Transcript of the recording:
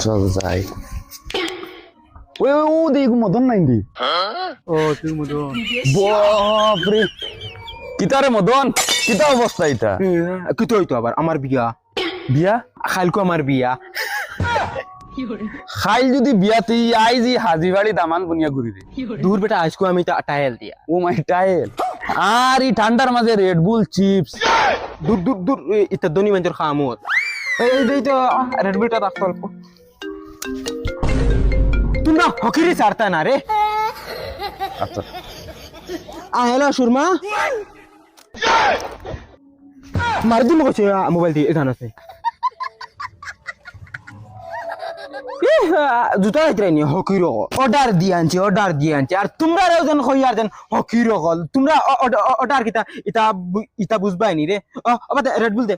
চল যাই ওই ও দেখো মদন নাই দি ও তুই মদন বাপরে কিতারে মদন কিতা অবস্থা এটা কি তো হইতো আবার আমার বিয়া বিয়া খালকো আমার বিয়া খাইল যদি বিয়াতে আইজি হাজি বাড়ি দামান বুনিয়া ঘুরি রে দূর বেটা আজকো আমি টাইল দিয়া ও মাই টাইল আর এই ঠান্ডার মাঝে রেড বুল চিপস দূর দূর দূর ইতা দনি মঞ্জর খামত এই তো রেড বুলটা রাখতো অল্প তুই না হকিরি ছাড়তা না রে আচ্ছা হ্যালো সুরমা মার দিন কইছে মোবাইল দিয়ে এখানে আছে জুতা আইতে নি হকির অর্ডার দিয়ে আনছি আর তোমরা যেন কইয়ার যেন হকির কল তোমরা অর্ডার কিতা ইতা বুঝবাই নি রে রেড বুল দে